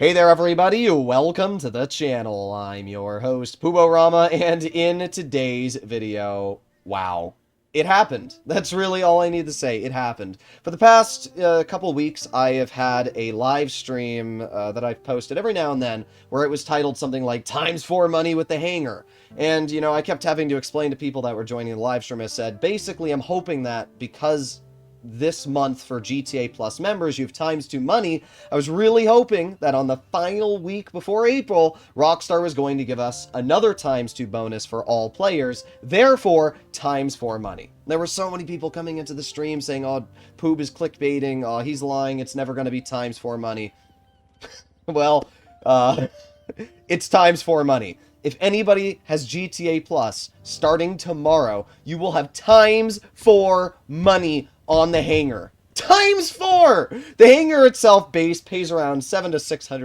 Hey there everybody, welcome to the channel. I'm your host, Puborama, and in today's video, wow, it happened. That's really all I need to say, it happened. For the past couple weeks, I have had a live stream that I've posted every now and then, where it was titled something like, Times 4 Money with the Hangar. And, you know, I kept having to explain to people that were joining the live stream, I said, basically I'm hoping that because this month for GTA Plus members, you have times 2 money. I was really hoping that on the final week before April, Rockstar was going to give us another times 2 bonus for all players, therefore, times 4 money. There were so many people coming into the stream saying, oh, Poob is clickbaiting, oh, he's lying, it's never going to be times 4 money. Well, it's times 4 money. If anybody has GTA Plus, starting tomorrow, you will have times 4 money on the Hangar. Times 4! The Hangar itself base pays around $700,000 to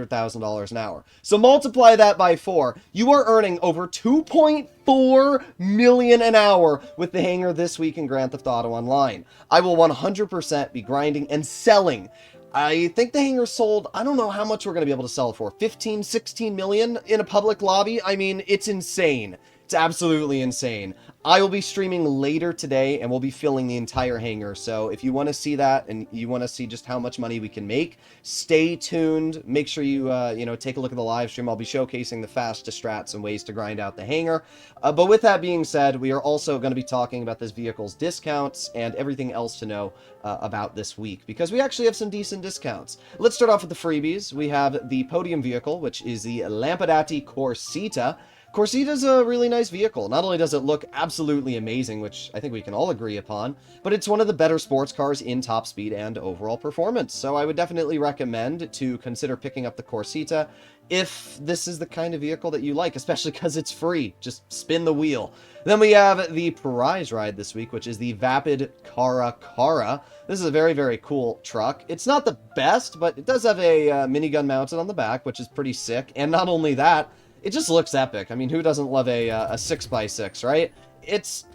$600,000 an hour. So multiply that by 4. You are earning over $2.4 million an hour with the Hangar this week in Grand Theft Auto Online. I will 100% be grinding and selling. I think the Hangar sold, I don't know how much we're going to be able to sell it for, 15, 16 million in a public lobby? I mean, it's insane. It's absolutely insane. I will be streaming later today, and we'll be filling the entire Hangar, so if you want to see that, and you want to see just how much money we can make, stay tuned. Make sure you, take a look at the live stream. I'll be showcasing the fastest strats and ways to grind out the Hangar. But with that being said, we are also going to be talking about this vehicle's discounts and everything else to know about this week, because we actually have some decent discounts. Let's start off with the freebies. We have the podium vehicle, which is the Lampadati Corsita. Corsita's a really nice vehicle. Not only does it look absolutely amazing, which I think we can all agree upon, but it's one of the better sports cars in top speed and overall performance. So I would definitely recommend to consider picking up the Corsita if this is the kind of vehicle that you like, especially because it's free. Just spin the wheel. Then we have the prize ride this week, which is the Vapid Cara. This is a very, very cool truck. It's not the best, but it does have a minigun mounted on the back, which is pretty sick. And not only that, it just looks epic. I mean, who doesn't love a 6x6, right?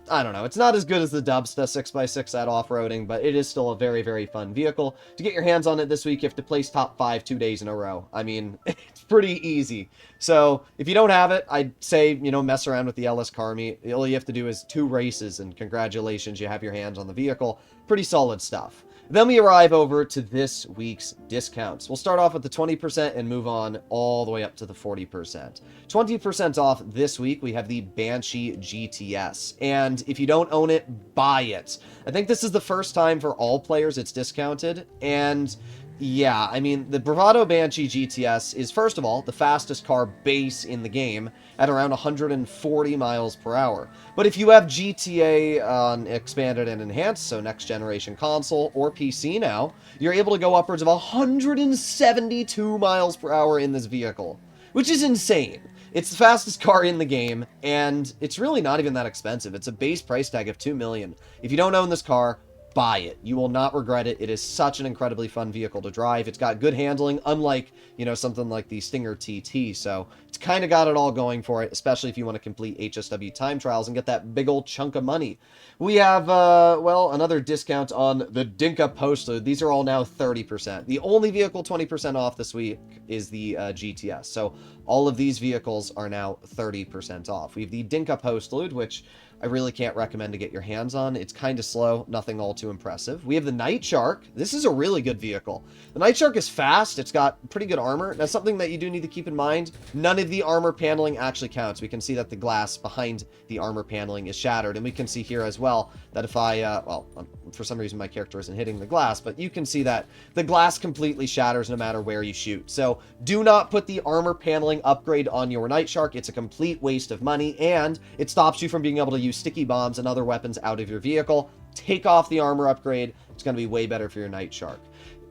I don't know, it's not as good as the Dubsta 6x6 at off-roading, but it is still a very, very fun vehicle. To get your hands on it this week, you have to place top 5 2 days in a row. I mean, it's pretty easy. So, if you don't have it, I'd say, mess around with the LS Car Meet. All you have to do is 2 races, and congratulations, you have your hands on the vehicle. Pretty solid stuff. Then we arrive over to this week's discounts. We'll start off with the 20% and move on all the way up to the 40%. 20% off this week, we have the Banshee GTS. And if you don't own it, buy it. I think this is the first time for all players it's discounted. And yeah, I mean, the Bravado Banshee GTS is, first of all, the fastest car base in the game at around 140 miles per hour. But if you have GTA on Expanded and Enhanced, so next generation console or PC now, you're able to go upwards of 172 miles per hour in this vehicle, which is insane. It's the fastest car in the game, and it's really not even that expensive. It's a base price tag of $2 million. If you don't own this car, buy it. You will not regret it. It is such an incredibly fun vehicle to drive. It's got good handling, unlike, something like the Stinger TT. So it's kind of got it all going for it, especially if you want to complete HSW time trials and get that big old chunk of money. We have, another discount on the Dinka Postload. These are all now 30%. The only vehicle 20% off this week is the GTS. So all of these vehicles are now 30% off. We have the Dinka Postload, which I really can't recommend to get your hands on. It's kind of slow, nothing all too impressive. We have the Night Shark. This is a really good vehicle. The Night Shark is fast. It's got pretty good armor. Now, something that you do need to keep in mind, none of the armor paneling actually counts. We can see that the glass behind the armor paneling is shattered, and we can see here as well that if I, for some reason my character isn't hitting the glass, but you can see that the glass completely shatters no matter where you shoot. So do not put the armor paneling upgrade on your Night Shark. It's a complete waste of money, and it stops you from being able to use sticky bombs and other weapons out of your vehicle. Take off the armor upgrade. It's going to be way better for your Night Shark.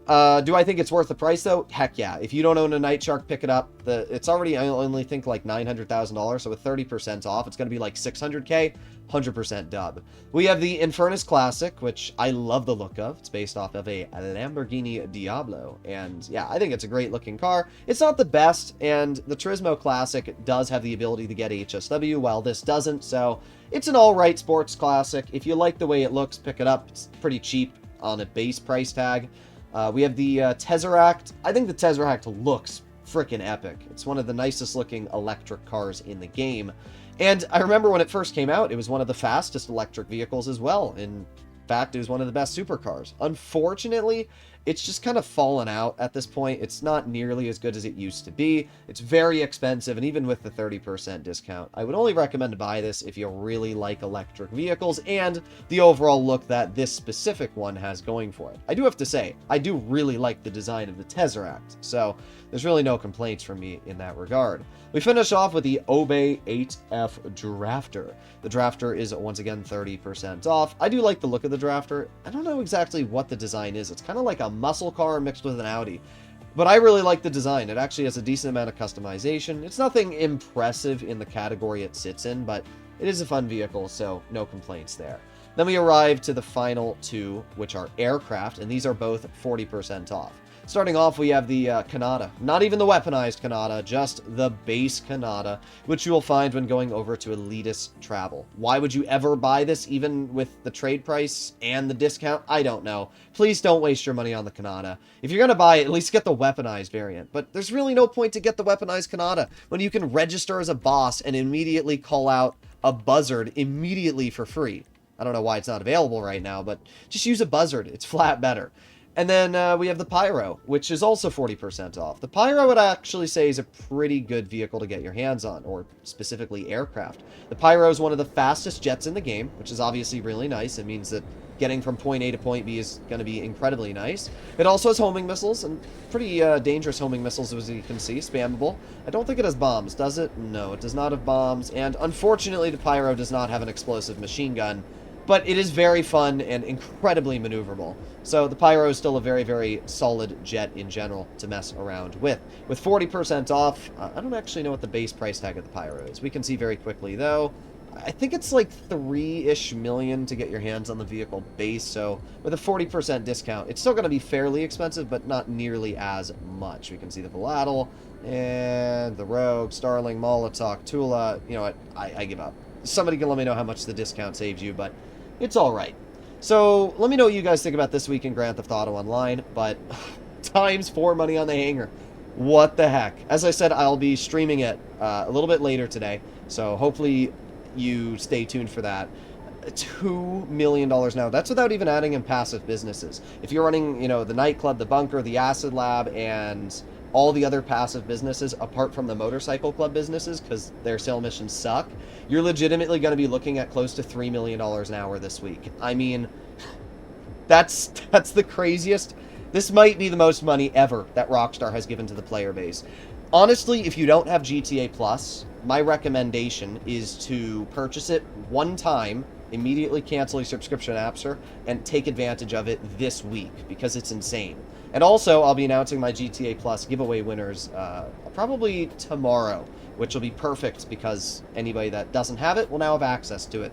Do I think it's worth the price, though? Heck yeah. If you don't own a Night Shark, pick it up. It's already, I only think, like $900,000, so with 30% off, it's going to be like $600K, 100% dub. We have the Infernus Classic, which I love the look of. It's based off of a Lamborghini Diablo, and yeah, I think it's a great-looking car. It's not the best, and the Turismo Classic does have the ability to get HSW, while this doesn't, so it's an all-right sports classic. If you like the way it looks, pick it up. It's pretty cheap on a base price tag. We have the Tesseract. I think the Tesseract looks freaking epic. It's one of the nicest looking electric cars in the game. And I remember when it first came out, it was one of the fastest electric vehicles as well. In fact, it was one of the best supercars. Unfortunately, it's just kind of fallen out at this point. It's not nearly as good as it used to be. It's very expensive, and even with the 30% discount, I would only recommend to buy this if you really like electric vehicles and the overall look that this specific one has going for it. I do have to say, I do really like the design of the Tesseract, so there's really no complaints from me in that regard. We finish off with the Obey 8F Drafter. The Drafter is once again 30% off. I do like the look of the Drafter. I don't know exactly what the design is. It's kind of like a muscle car mixed with an Audi. But I really like the design. It actually has a decent amount of customization. It's nothing impressive in the category it sits in, but it is a fun vehicle, so no complaints there. Then we arrive to the final two, which are aircraft, and these are both 40% off. Starting off, we have the Kanata. Not even the weaponized Kanata, just the base Kanata, which you will find when going over to Elitist Travel. Why would you ever buy this, even with the trade price and the discount? I don't know. Please don't waste your money on the Kanata. If you're going to buy it, at least get the weaponized variant. But there's really no point to get the weaponized Kanata when you can register as a boss and immediately call out a buzzard immediately for free. I don't know why it's not available right now, but just use a buzzard. It's flat better. And then we have the Pyro, which is also 40% off. The Pyro, I would actually say, is a pretty good vehicle to get your hands on, or specifically aircraft. The Pyro is one of the fastest jets in the game, which is obviously really nice. It means that getting from point A to point B is going to be incredibly nice. It also has homing missiles, and pretty dangerous homing missiles, as you can see, spammable. I don't think it has bombs, does it? No, it does not have bombs, and unfortunately the Pyro does not have an explosive machine gun. But it is very fun and incredibly maneuverable. So the Pyro is still a very, very solid jet in general to mess around with. With 40% off, I don't actually know what the base price tag of the Pyro is. We can see very quickly, though. I think it's like 3-ish million to get your hands on the vehicle base. So with a 40% discount, it's still going to be fairly expensive, but not nearly as much. We can see the Volatile and the Rogue, Starling, Molotov, Tula. You know what? I give up. Somebody can let me know how much the discount saves you, but it's all right. So let me know what you guys think about this week in Grand Theft Auto Online, but times 4 money on the Hangar. What the heck? As I said, I'll be streaming it a little bit later today, so hopefully you stay tuned for that. $2 million now. That's without even adding in passive businesses. If you're running, you know, the nightclub, the bunker, the acid lab, and all the other passive businesses apart from the motorcycle club businesses, because their sale missions suck, you're legitimately going to be looking at close to $3 million an hour this week. I mean, that's the craziest. This might be the most money ever that Rockstar has given to the player base. Honestly, if you don't have GTA Plus, my recommendation is to purchase it one time, immediately cancel your subscription after, and take advantage of it this week, because it's insane. And also, I'll be announcing my GTA Plus giveaway winners probably tomorrow, which will be perfect because anybody that doesn't have it will now have access to it.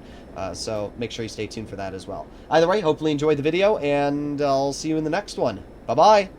So make sure you stay tuned for that as well. Either way, hopefully you enjoyed the video, and I'll see you in the next one. Bye-bye!